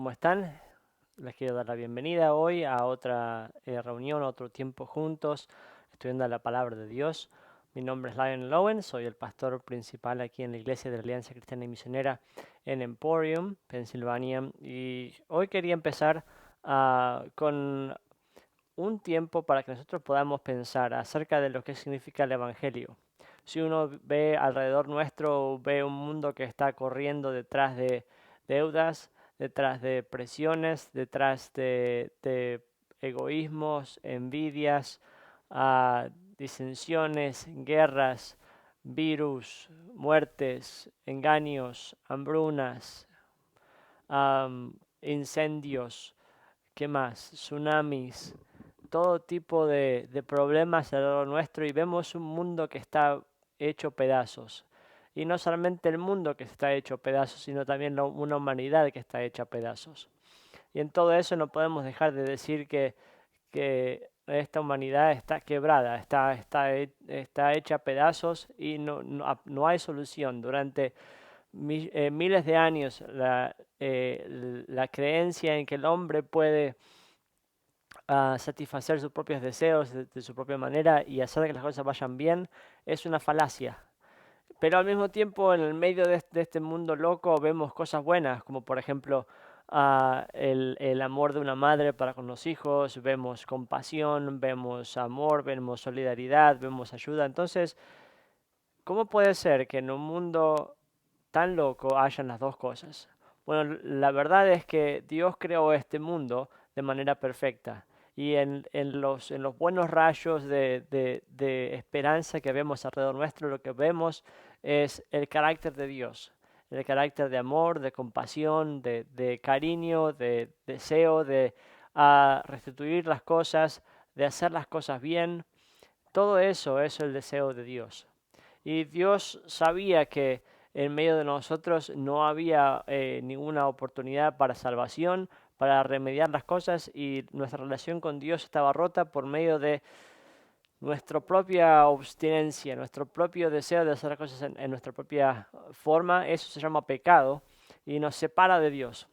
¿cómo están? Les quiero dar la bienvenida hoy a otra reunión, a otro tiempo juntos, estudiando la palabra de Dios. Mi nombre es Lionel Owen, soy el pastor principal aquí en la Iglesia de la Alianza Cristiana y Misionera en Emporium, Pensilvania. Y hoy quería empezar con un tiempo para que nosotros podamos pensar acerca de lo que significa el Evangelio. Si uno ve alrededor nuestro, ve un mundo que está corriendo detrás de deudas, detrás de presiones, detrás de egoísmos, envidias, disensiones, guerras, virus, muertes, engaños, hambrunas, incendios, ¿qué más? Tsunamis, todo tipo de problemas alrededor nuestro y vemos un mundo que está hecho pedazos. Y no solamente el mundo que está hecho pedazos, sino también una humanidad que está hecha pedazos. Y en todo eso no podemos dejar de decir que esta humanidad está quebrada, está hecha pedazos y no hay solución. Durante miles de años la creencia en que el hombre puede satisfacer sus propios deseos de su propia manera y hacer que las cosas vayan bien es una falacia. Pero al mismo tiempo, en el medio de este mundo loco, vemos cosas buenas, como por ejemplo el amor de una madre para con los hijos, vemos compasión, vemos amor, vemos solidaridad, vemos ayuda. Entonces, ¿cómo puede ser que en un mundo tan loco hayan las dos cosas? Bueno, la verdad es que Dios creó este mundo de manera perfecta y en los buenos rayos de esperanza que vemos alrededor nuestro, lo que vemos es el carácter de Dios, el carácter de amor, de compasión, de cariño, de deseo de restituir las cosas, de hacer las cosas bien. Todo eso es el deseo de Dios. Y Dios sabía que en medio de nosotros no había ninguna oportunidad para salvación, para remediar las cosas, y nuestra relación con Dios estaba rota por medio de nuestra propia obstinencia, nuestro propio deseo de hacer las cosas en nuestra propia forma. Eso se llama pecado y nos separa de Dios.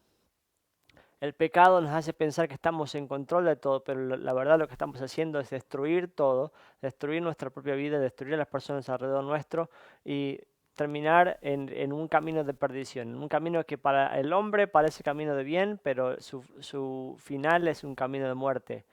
El pecado nos hace pensar que estamos en control de todo, pero la verdad lo que estamos haciendo es destruir todo, destruir nuestra propia vida, destruir a las personas alrededor nuestro y terminar en un camino de perdición, en un camino que para el hombre parece camino de bien, pero su final es un camino de muerte.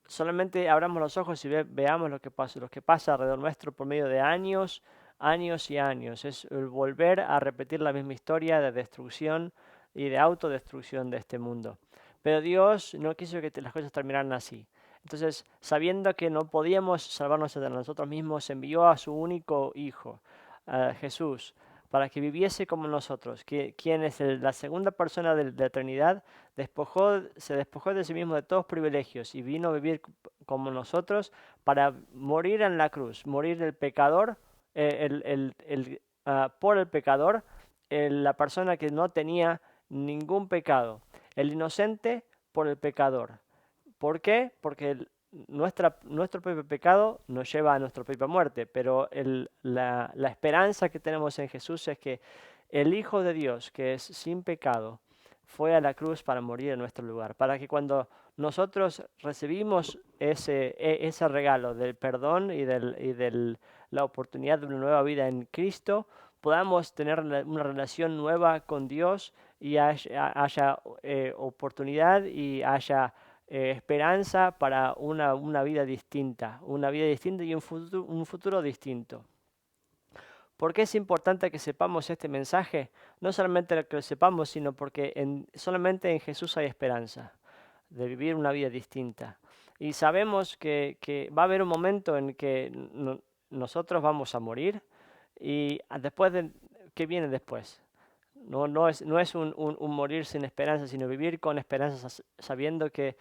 Solamente abramos los ojos y veamos lo que pasa alrededor nuestro por medio de años, años y años. Es el volver a repetir la misma historia de destrucción y de autodestrucción de este mundo. Pero Dios no quiso que las cosas terminaran así. Entonces, sabiendo que no podíamos salvarnos de nosotros mismos, envió a su único Hijo, a Jesús, para que viviese como nosotros, quien es la segunda persona de la Trinidad, se despojó de sí mismo de todos privilegios y vino a vivir como nosotros para morir en la cruz, morir el pecador, por el pecador, la persona que no tenía ningún pecado, el inocente por el pecador. ¿Por qué? Porque nuestro propio pecado nos lleva a nuestra propia muerte, pero la esperanza que tenemos en Jesús es que el Hijo de Dios, que es sin pecado, fue a la cruz para morir en nuestro lugar, para que cuando nosotros recibimos ese regalo del perdón y de la oportunidad de una nueva vida en Cristo, podamos tener una relación nueva con Dios y haya oportunidad y haya esperanza para una vida distinta, y un futuro distinto. ¿Por qué es importante que sepamos este mensaje? No solamente que lo sepamos, sino porque solamente en Jesús hay esperanza de vivir una vida distinta. Y sabemos que va a haber un momento en que nosotros vamos a morir y ¿qué viene después? No es un morir sin esperanza, sino vivir con esperanza, sabiendo que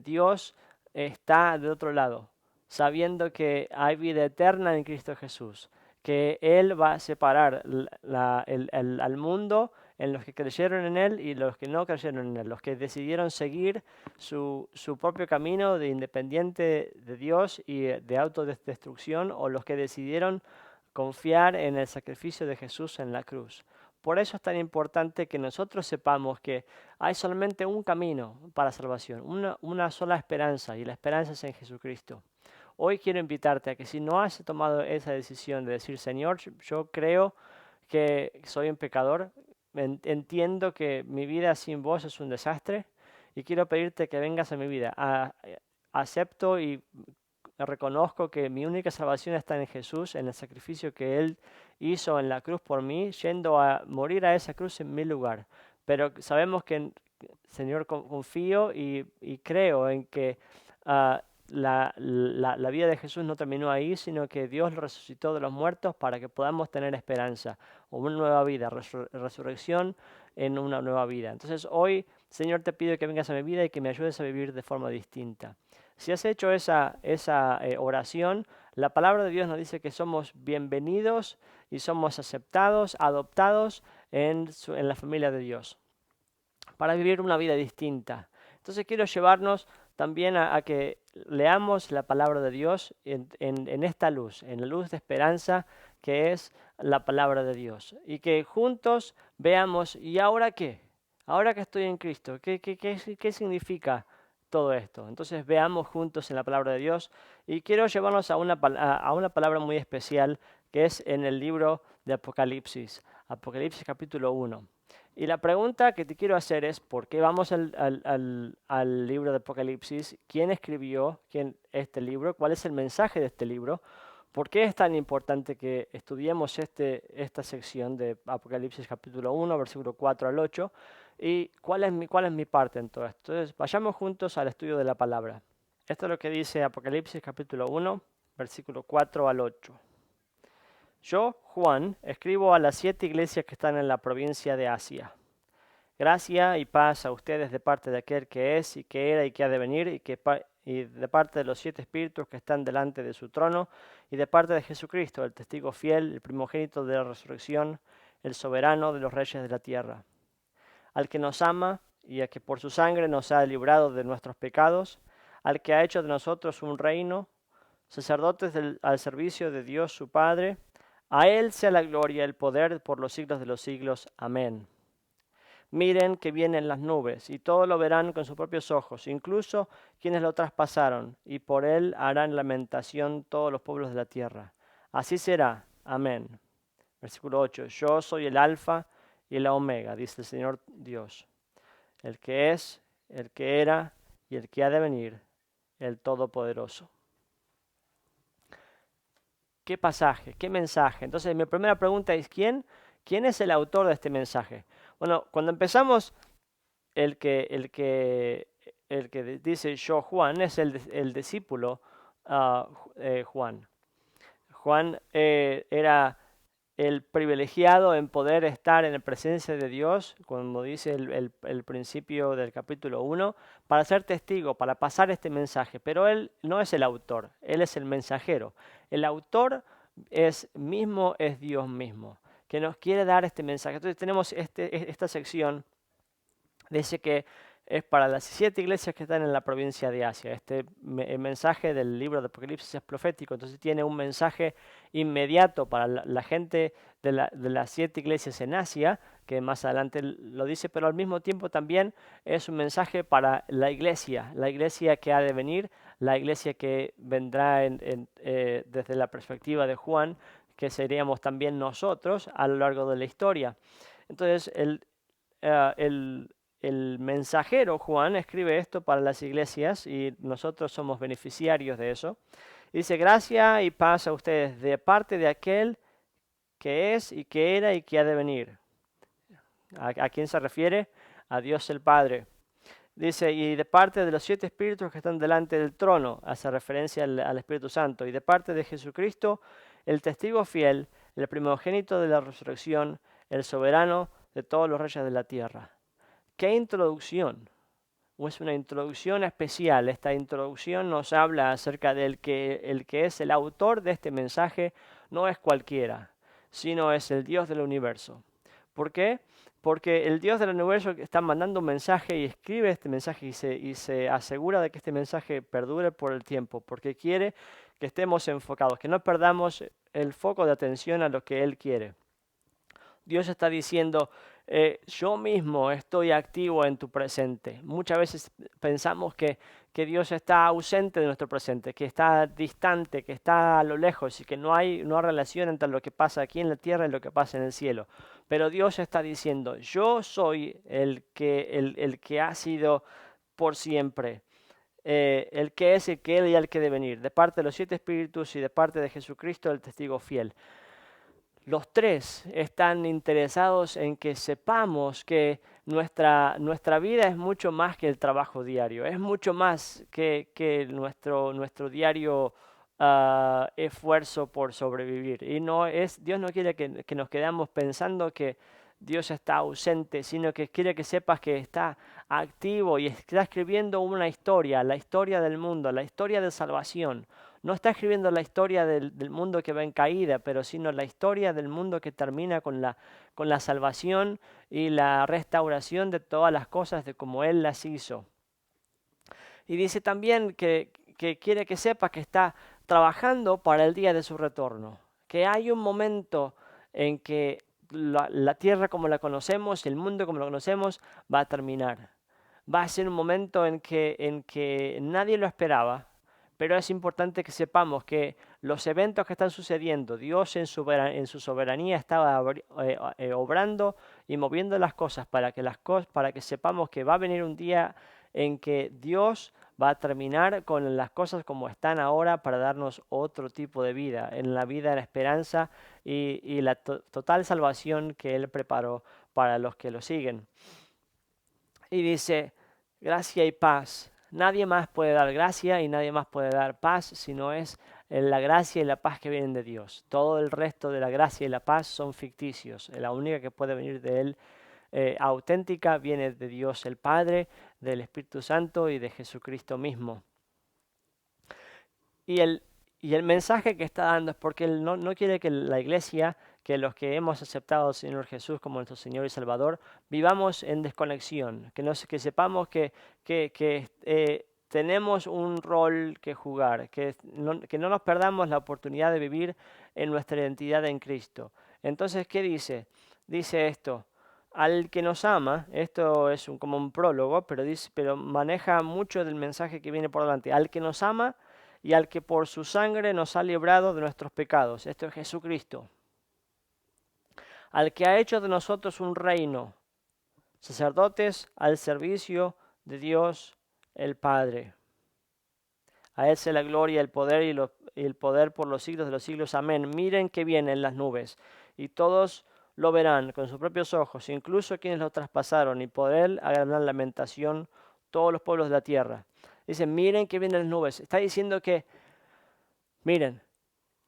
Dios está de otro lado, sabiendo que hay vida eterna en Cristo Jesús, que Él va a separar al mundo en los que creyeron en Él y los que no creyeron en Él, los que decidieron seguir su propio camino de independiente de Dios y de autodestrucción, o los que decidieron confiar en el sacrificio de Jesús en la cruz. por eso es tan importante que nosotros sepamos que hay solamente un camino para salvación, una sola esperanza, y la esperanza es en Jesucristo. Hoy quiero invitarte a que si no has tomado esa decisión de decir, Señor, yo creo que soy un pecador, entiendo que mi vida sin vos es un desastre y quiero pedirte que vengas a mi vida. Acepto y reconozco que mi única salvación está en Jesús, en el sacrificio que Él hizo en la cruz por mí, yendo a morir a esa cruz en mi lugar. Pero sabemos que, Señor, confío y creo en que la vida de Jesús no terminó ahí, sino que Dios lo resucitó de los muertos para que podamos tener esperanza, o una nueva vida, resurrección en una nueva vida. Entonces hoy, Señor, te pido que vengas a mi vida y que me ayudes a vivir de forma distinta. Si has hecho esa oración, la palabra de Dios nos dice que somos bienvenidos y somos aceptados, adoptados en la familia de Dios, para vivir una vida distinta. Entonces quiero llevarnos también a que leamos la palabra de Dios en esta luz, en la luz de esperanza que es la palabra de Dios. Y que juntos veamos, ¿y ahora qué? Ahora que estoy en Cristo, ¿qué significa todo esto? Entonces veamos juntos en la palabra de Dios. Y quiero llevarnos a una palabra muy especial que es en el libro de Apocalipsis, Apocalipsis capítulo 1. Y la pregunta que te quiero hacer es, ¿por qué vamos al libro de Apocalipsis? ¿Quién escribió este libro? ¿Cuál es el mensaje de este libro? ¿Por qué es tan importante que estudiemos esta sección de Apocalipsis capítulo 1, versículo 4 al 8? ¿Y cuál es mi parte en todo esto? Entonces, vayamos juntos al estudio de la palabra. Esto es lo que dice Apocalipsis capítulo 1, versículo 4 al 8. Yo, Juan, escribo a las 7 iglesias que están en la provincia de Asia. Gracia y paz a ustedes de parte de aquel que es y que era y que ha de venir y de parte de los 7 espíritus que están delante de su trono y de parte de Jesucristo, el testigo fiel, el primogénito de la resurrección, el soberano de los reyes de la tierra. Al que nos ama y a que por su sangre nos ha librado de nuestros pecados, al que ha hecho de nosotros un reino, sacerdotes al servicio de Dios su Padre, a Él sea la gloria y el poder por los siglos de los siglos. Amén. Miren que vienen las nubes, y todo lo verán con sus propios ojos, incluso quienes lo traspasaron, y por Él harán lamentación todos los pueblos de la tierra. Así será. Amén. Versículo 8. Yo soy el Alfa y la Omega, dice el Señor Dios, el que es, el que era y el que ha de venir, el Todopoderoso. ¿Qué pasaje? ¿Qué mensaje? Entonces, mi primera pregunta es, ¿quién es el autor de este mensaje? Bueno, cuando empezamos, el que dice yo, Juan, es el discípulo Juan. Juan era el privilegiado en poder estar en la presencia de Dios, como dice el principio del capítulo 1, para ser testigo, para pasar este mensaje. Pero él no es el autor, él es el mensajero. El autor es Dios mismo, que nos quiere dar este mensaje. Entonces tenemos esta sección, dice que es para las 7 iglesias que están en la provincia de Asia. El mensaje del libro de Apocalipsis es profético, entonces tiene un mensaje inmediato para la gente de las 7 iglesias en Asia, que más adelante lo dice, pero al mismo tiempo también es un mensaje para la iglesia que ha de venir, la iglesia que vendrá desde la perspectiva de Juan, que seríamos también nosotros a lo largo de la historia. Entonces, el mensajero Juan escribe esto para las iglesias y nosotros somos beneficiarios de eso. Dice, gracia y paz a ustedes de parte de aquel que es y que era y que ha de venir. ¿A quién se refiere? A Dios el Padre. Dice, y de parte de los 7 espíritus que están delante del trono, hace referencia al Espíritu Santo, y de parte de Jesucristo, el testigo fiel, el primogénito de la resurrección, el soberano de todos los reyes de la tierra. ¡Qué introducción! Es una introducción especial. Esta introducción nos habla acerca del que el que es el autor de este mensaje no es cualquiera, sino es el Dios del universo. ¿Por qué? Porque el Dios del universo está mandando un mensaje y escribe este mensaje y se asegura de que este mensaje perdure por el tiempo, porque quiere que estemos enfocados, que no perdamos el foco de atención a lo que Él quiere. Dios está diciendo, yo mismo estoy activo en tu presente. Muchas veces pensamos que Dios está ausente de nuestro presente, que está distante, que está a lo lejos y que no hay relación entre lo que pasa aquí en la tierra y lo que pasa en el cielo. Pero Dios está diciendo, yo soy el que ha sido por siempre, el que es, el que era y el que debe venir, de parte de los 7 espíritus y de parte de Jesucristo, el testigo fiel. Los tres están interesados en que sepamos que nuestra vida es mucho más que el trabajo diario, es mucho más que nuestro diario esfuerzo por sobrevivir. Y Dios no quiere que nos quedemos pensando que Dios está ausente, sino que quiere que sepas que está activo y está escribiendo una historia, la historia del mundo, la historia de salvación. No está escribiendo la historia del mundo que va en caída, pero sino la historia del mundo que termina con la salvación y la restauración de todas las cosas de como Él las hizo. Y dice también que quiere que sepa que está trabajando para el día de su retorno, que hay un momento en que la tierra como la conocemos, el mundo como lo conocemos, va a terminar. Va a ser un momento en que nadie lo esperaba, pero es importante que sepamos que los eventos que están sucediendo, Dios en su soberanía estaba obrando y moviendo las cosas para que sepamos que va a venir un día en que Dios va a terminar con las cosas como están ahora para darnos otro tipo de vida, en la vida de la esperanza y la total salvación que Él preparó para los que lo siguen. Y dice, gracia y paz. Nadie más puede dar gracia y nadie más puede dar paz si no es la gracia y la paz que vienen de Dios. Todo el resto de la gracia y la paz son ficticios. La única que puede venir de Él auténtica viene de Dios el Padre, del Espíritu Santo y de Jesucristo mismo. Y el mensaje que está dando es porque Él no quiere que la iglesia, que los que hemos aceptado al Señor Jesús como nuestro Señor y Salvador, vivamos en desconexión, que sepamos que tenemos un rol que jugar, que no nos perdamos la oportunidad de vivir en nuestra identidad en Cristo. Entonces, ¿qué dice? Dice esto. Al que nos ama, esto es como un prólogo, pero maneja mucho del mensaje que viene por delante. Al que nos ama y al que por su sangre nos ha librado de nuestros pecados. Esto es Jesucristo. Al que ha hecho de nosotros un reino, sacerdotes al servicio de Dios el Padre. A Él sea la gloria, el poder y el poder por los siglos de los siglos. Amén. Miren que vienen las nubes y todos lo verán con sus propios ojos, incluso quienes lo traspasaron, y por Él harán lamentación todos los pueblos de la tierra. Dice, miren que vienen las nubes. Está diciendo que, miren,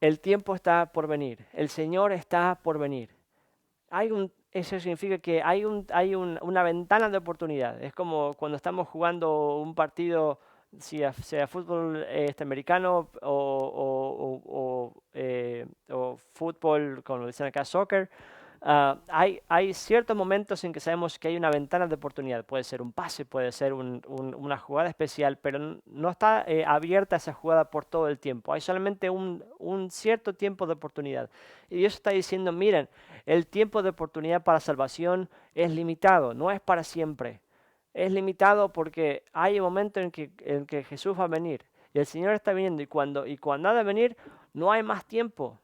el tiempo está por venir, el Señor está por venir. Eso significa que hay una ventana de oportunidad. Es como cuando estamos jugando un partido, sea fútbol americano o fútbol, como lo dicen acá, soccer. Hay ciertos momentos en que sabemos que hay una ventana de oportunidad. Puede ser un pase, puede ser una jugada especial, pero no está abierta esa jugada por todo el tiempo. Hay solamente un cierto tiempo de oportunidad. Y Dios está diciendo, miren, el tiempo de oportunidad para salvación es limitado, no es para siempre. Es limitado porque hay un momento en que Jesús va a venir. Y el Señor está viniendo. Y cuando ha de venir, no hay más tiempo.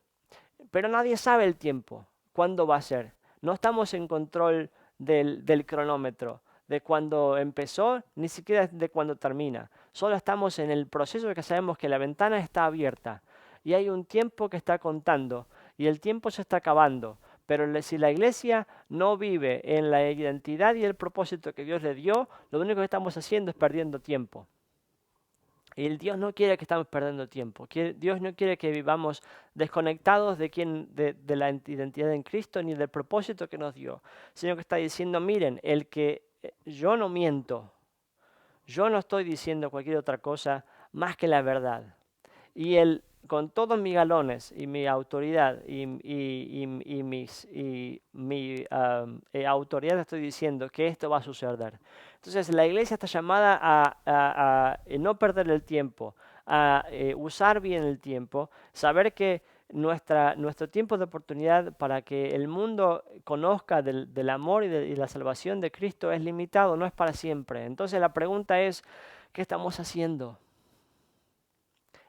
Pero nadie sabe el tiempo. ¿Cuándo va a ser? No estamos en control del cronómetro, de cuándo empezó, ni siquiera de cuándo termina. Solo estamos en el proceso de que sabemos que la ventana está abierta y hay un tiempo que está contando y el tiempo se está acabando. Pero si la iglesia no vive en la identidad y el propósito que Dios le dio, lo único que estamos haciendo es perdiendo tiempo. Y Dios no quiere que estamos perdiendo tiempo. Dios no quiere que vivamos desconectados de la identidad en Cristo ni del propósito que nos dio, sino que está diciendo, miren, yo no miento, yo no estoy diciendo cualquier otra cosa más que la verdad. Con todos mis galones y mi autoridad y mi autoridad estoy diciendo que esto va a suceder. Entonces la iglesia está llamada a no perder el tiempo, a usar bien el tiempo, saber que nuestro tiempo de oportunidad para que el mundo conozca del amor y la salvación de Cristo es limitado, no es para siempre. Entonces la pregunta es, ¿qué estamos haciendo?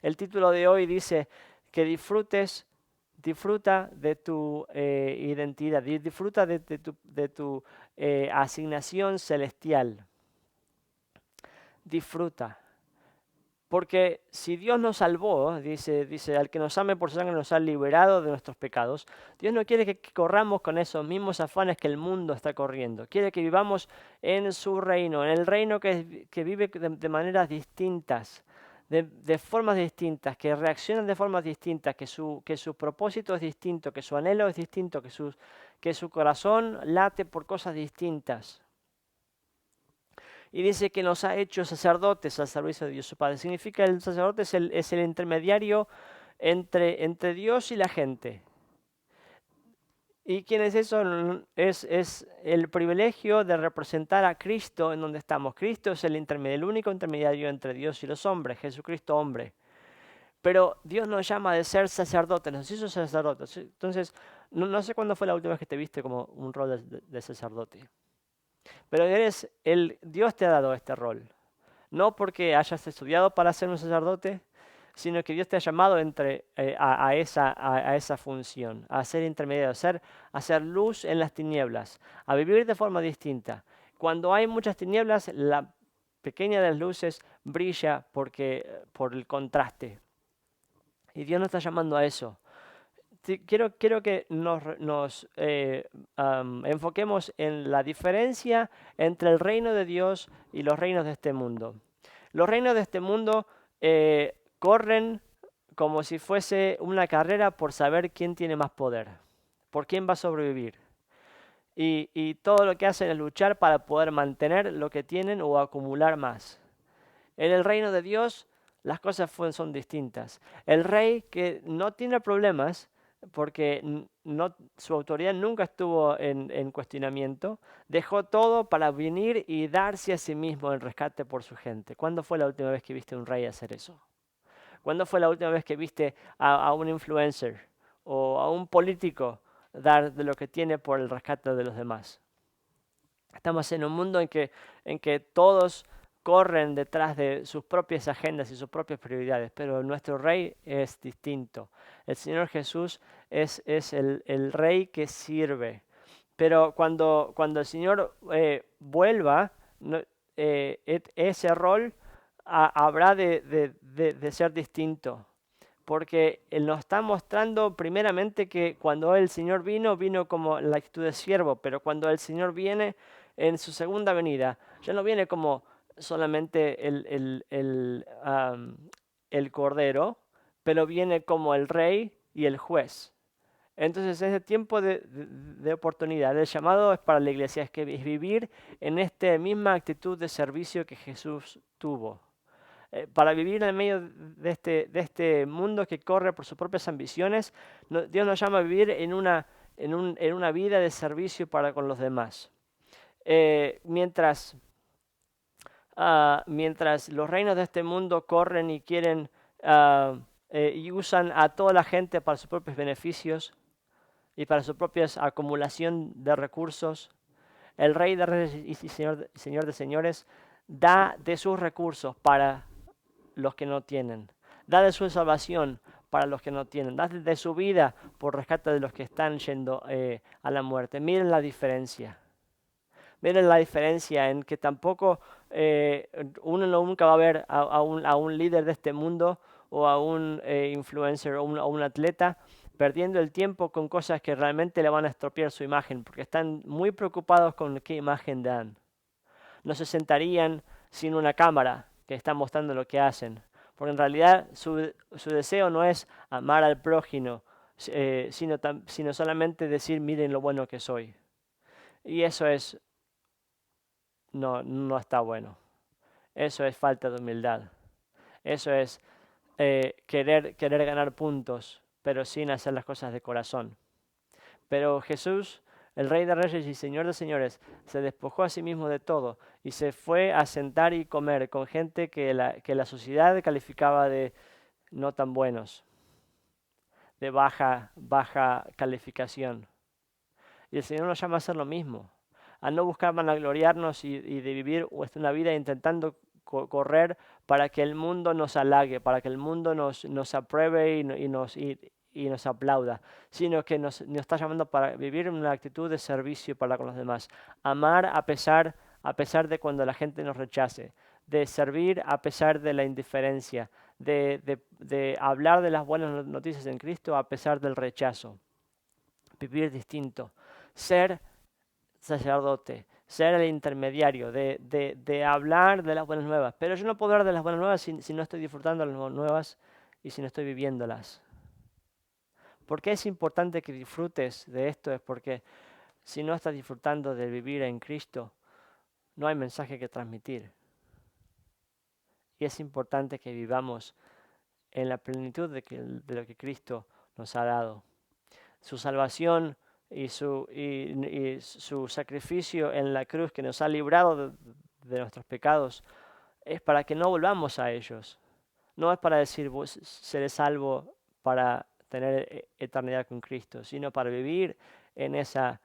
El título de hoy dice que disfruta de tu identidad, disfruta de tu asignación celestial. Disfruta. Porque si Dios nos salvó, dice, al que nos ame por su sangre nos ha liberado de nuestros pecados, Dios no quiere que corramos con esos mismos afanes que el mundo está corriendo. Quiere que vivamos en su reino, en el reino que vive de maneras distintas, de formas distintas, que reaccionan de formas distintas, que su propósito es distinto, que su anhelo es distinto, que su corazón late por cosas distintas. Y dice que nos ha hecho sacerdotes al servicio de Dios su Padre. Significa que el sacerdote es el intermediario entre Dios y la gente. ¿Y quién es eso? Es el privilegio de representar a Cristo en donde estamos. Cristo es el único intermediario entre Dios y los hombres, Jesucristo hombre. Pero Dios nos llama de ser sacerdotes, nos hizo sacerdotes. Entonces, no sé cuándo fue la última vez que te viste como un rol de sacerdote. Pero Dios te ha dado este rol. No porque hayas estudiado para ser un sacerdote, sino que Dios te ha llamado a esa función, a ser intermediario, a ser luz en las tinieblas, a vivir de forma distinta. Cuando hay muchas tinieblas, la pequeña de las luces brilla por el contraste. Y Dios nos está llamando a eso. Quiero que nos enfoquemos en la diferencia entre el reino de Dios y los reinos de este mundo. Los reinos de este mundo corren como si fuese una carrera por saber quién tiene más poder, por quién va a sobrevivir. Y todo lo que hacen es luchar para poder mantener lo que tienen o acumular más. En el reino de Dios las cosas son distintas. El rey que no tiene problemas, porque su autoridad nunca estuvo en cuestionamiento, dejó todo para venir y darse a sí mismo el rescate por su gente. ¿Cuándo fue la última vez que viste a un rey hacer eso? ¿Cuándo fue la última vez que viste a un influencer o a un político dar de lo que tiene por el rescate de los demás? Estamos en un mundo en que todos corren detrás de sus propias agendas y sus propias prioridades, pero nuestro rey es distinto. El Señor Jesús es el rey que sirve. Pero cuando el Señor vuelva, ese rol habrá de ser distinto. Porque Él nos está mostrando primeramente que cuando el Señor vino como la actitud de siervo, pero cuando el Señor viene en su segunda venida, ya no viene como solamente el cordero, pero viene como el rey y el juez. Entonces ese tiempo de oportunidad, el llamado es para la iglesia, es vivir en esta misma actitud de servicio que Jesús tuvo. Para vivir en medio de este mundo que corre por sus propias ambiciones, Dios nos llama a vivir en una vida de servicio para con los demás. Mientras los reinos de este mundo corren y quieren y usan a toda la gente para sus propios beneficios y para su propia acumulación de recursos, el Rey de Reyes y Señor de Señores da de sus recursos para los que no tienen, da de su salvación para los que no tienen, da de su vida por rescate de los que están yendo a la muerte. Miren la diferencia. Miren la diferencia en que tampoco uno nunca va a ver a un líder de este mundo o a un influencer o a un atleta perdiendo el tiempo con cosas que realmente le van a estropear su imagen, porque están muy preocupados con qué imagen dan. No se sentarían sin una cámara que está mostrando lo que hacen, porque en realidad su deseo no es amar al prójimo, sino solamente decir, miren lo bueno que soy. Y eso no está bueno. Eso es falta de humildad. Eso es querer ganar puntos, pero sin hacer las cosas de corazón. Pero Jesús, el Rey de Reyes y Señor de Señores, se despojó a sí mismo de todo y se fue a sentar y comer con gente que la sociedad calificaba de no tan buenos, de baja calificación. Y el Señor nos llama a hacer lo mismo, a no buscar vanagloriarnos y de vivir una vida intentando correr para que el mundo nos halague, para que el mundo nos apruebe y nos aplauda, sino que nos está llamando para vivir en una actitud de servicio para con los demás, amar a pesar de cuando la gente nos rechace, de servir a pesar de la indiferencia, de hablar de las buenas noticias en Cristo a pesar del rechazo, vivir distinto, ser sacerdote, ser el intermediario, de hablar de las buenas nuevas. Pero yo no puedo hablar de las buenas nuevas si no estoy disfrutando de las buenas nuevas y si no estoy viviéndolas. ¿Por qué es importante que disfrutes de esto? Es porque si no estás disfrutando de vivir en Cristo, no hay mensaje que transmitir. Y es importante que vivamos en la plenitud de lo que Cristo nos ha dado. Su salvación y su sacrificio en la cruz que nos ha librado de nuestros pecados es para que no volvamos a ellos. No es para decir seré salvo para tener eternidad con Cristo, sino para vivir en esa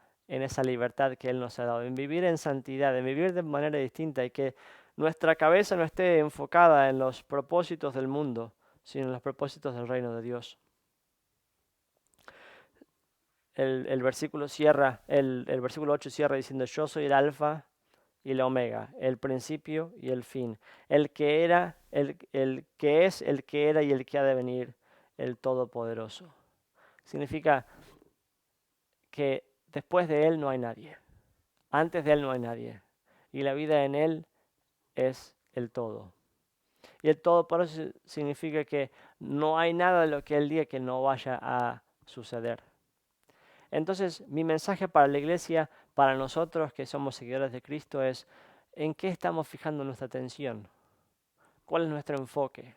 libertad que Él nos ha dado, en vivir en santidad, en vivir de manera distinta y que nuestra cabeza no esté enfocada en los propósitos del mundo, sino en los propósitos del reino de Dios. El versículo cierra, el versículo 8 cierra diciendo: yo soy el alfa y el omega, el principio y el fin, el que era, el que es, el que era y el que ha de venir, el todopoderoso. Significa que después de Él no hay nadie, antes de Él no hay nadie, y la vida en Él es el todo. Y el todopoderoso significa que no hay nada de lo que Él diga que no vaya a suceder. Entonces, mi mensaje para la iglesia, para nosotros que somos seguidores de Cristo, es: ¿en qué estamos fijando nuestra atención? ¿Cuál es nuestro enfoque?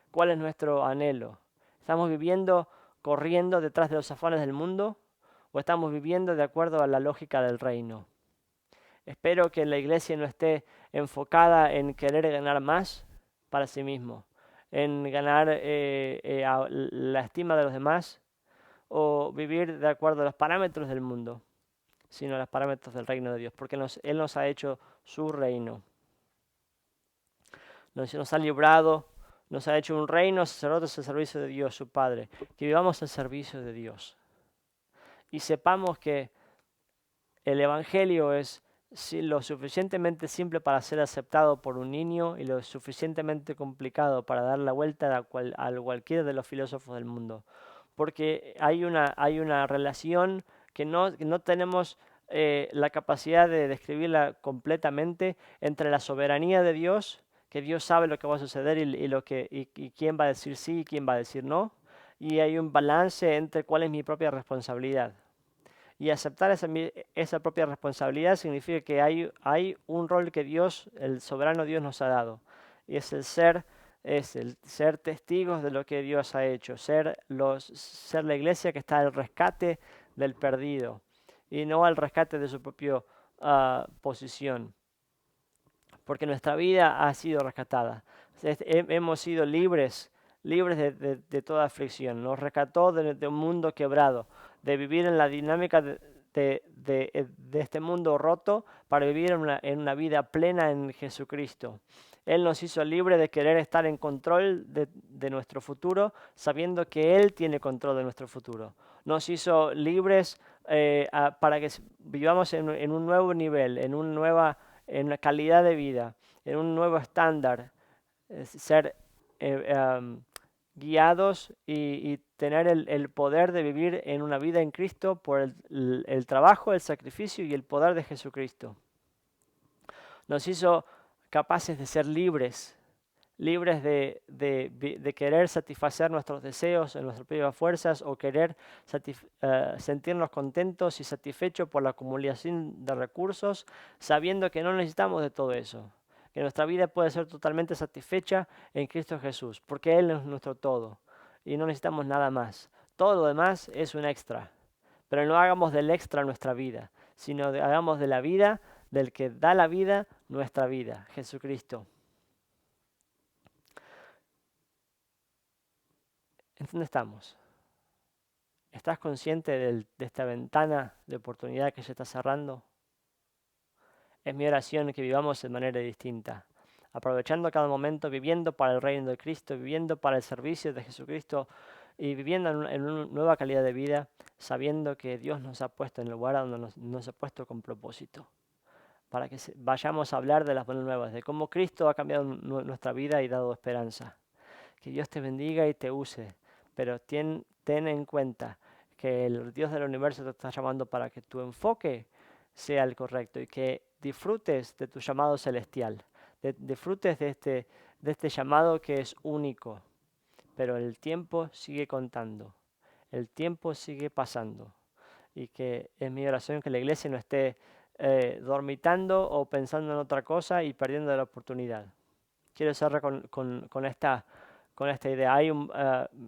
¿Cuál es nuestro anhelo? ¿Estamos viviendo corriendo detrás de los afanes del mundo o estamos viviendo de acuerdo a la lógica del reino? Espero que la iglesia no esté enfocada en querer ganar más para sí mismo, en ganar la estima de los demás, o vivir de acuerdo a los parámetros del mundo, sino a los parámetros del reino de Dios, porque Él nos ha hecho su reino. Nos ha librado, nos ha hecho un reino, sacerdotes al servicio de Dios, su Padre, que vivamos al servicio de Dios. Y sepamos que el Evangelio es lo suficientemente simple para ser aceptado por un niño y lo suficientemente complicado para dar la vuelta a cualquiera de los filósofos del mundo. Porque hay una relación que no tenemos la capacidad de describirla completamente entre la soberanía de Dios, que Dios sabe lo que va a suceder y quién va a decir sí y quién va a decir no, y hay un balance entre cuál es mi propia responsabilidad. Y aceptar esa propia responsabilidad significa que hay un rol que Dios, el soberano Dios, nos ha dado. Y es el ser testigos de lo que Dios ha hecho, ser la iglesia que está al rescate del perdido y no al rescate de su propia posición. Porque nuestra vida ha sido rescatada. Hemos sido libres de toda aflicción. Nos rescató de un mundo quebrado, de vivir en la dinámica de este mundo roto para vivir en una vida plena en Jesucristo. Él nos hizo libres de querer estar en control de nuestro futuro, sabiendo que Él tiene control de nuestro futuro. Nos hizo libres para que vivamos en un nuevo nivel, en una calidad de vida, en un nuevo estándar, ser guiados y tener el poder de vivir en una vida en Cristo por el trabajo, el sacrificio y el poder de Jesucristo. Nos hizo capaces de ser libres de querer satisfacer nuestros deseos en nuestras propias fuerzas o querer sentirnos contentos y satisfechos por la acumulación de recursos, sabiendo que no necesitamos de todo eso, que nuestra vida puede ser totalmente satisfecha en Cristo Jesús, porque Él es nuestro todo y no necesitamos nada más. Todo lo demás es un extra, pero no hagamos del extra nuestra vida, sino hagamos de la vida del que da la vida nuestra vida, Jesucristo. ¿En dónde estamos? ¿Estás consciente de esta ventana de oportunidad que se está cerrando? Es mi oración que vivamos de manera distinta, aprovechando cada momento, viviendo para el reino de Cristo, viviendo para el servicio de Jesucristo y viviendo en una nueva calidad de vida, sabiendo que Dios nos ha puesto en el lugar donde nos ha puesto con propósito, para que vayamos a hablar de las buenas nuevas, de cómo Cristo ha cambiado nuestra vida y dado esperanza. Que Dios te bendiga y te use, pero ten en cuenta que el Dios del universo te está llamando para que tu enfoque sea el correcto y que disfrutes de tu llamado celestial, disfrutes de este llamado que es único, pero el tiempo sigue contando, el tiempo sigue pasando y que es mi oración que la iglesia no esté dormitando o pensando en otra cosa y perdiendo la oportunidad. Quiero cerrar con esta idea.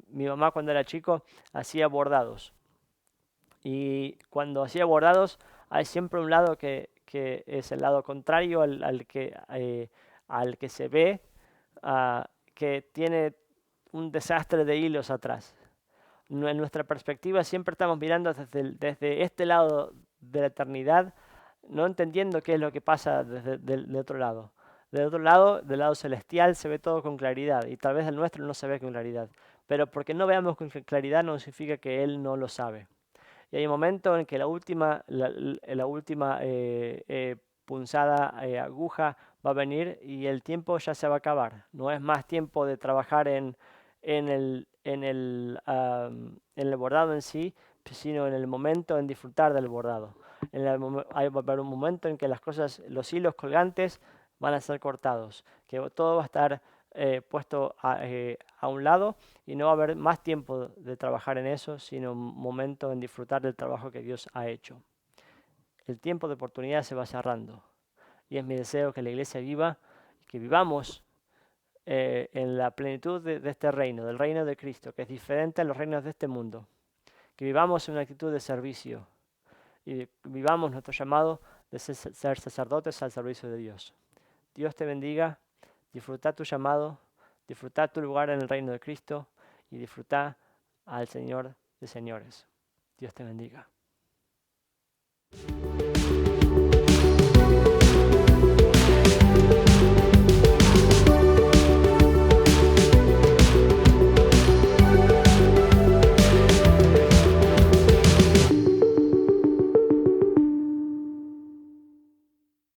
Mi mamá cuando era chico hacía bordados y cuando hacía bordados hay siempre un lado que es el lado contrario al que se ve que tiene un desastre de hilos atrás. En nuestra perspectiva siempre estamos mirando desde este lado de la eternidad, no entendiendo qué es lo que pasa desde del otro lado. Del otro lado, del lado celestial, se ve todo con claridad y tal vez el nuestro no se ve con claridad. Pero porque no veamos con claridad no significa que Él no lo sabe. Y hay un momento en que la última punzada, aguja va a venir y el tiempo ya se va a acabar. No es más tiempo de trabajar en el bordado en sí, sino en el momento en disfrutar del bordado. Va a haber un momento en que los hilos colgantes van a ser cortados, que todo va a estar puesto a un lado y no va a haber más tiempo de trabajar en eso, sino un momento en disfrutar del trabajo que Dios ha hecho. El tiempo de oportunidad se va cerrando y es mi deseo que la iglesia viva, que vivamos en la plenitud de este reino, del reino de Cristo, que es diferente a los reinos de este mundo. Que vivamos en una actitud de servicio y vivamos nuestro llamado de ser sacerdotes al servicio de Dios. Dios te bendiga, disfruta tu llamado, disfruta tu lugar en el reino de Cristo y disfruta al Señor de señores. Dios te bendiga.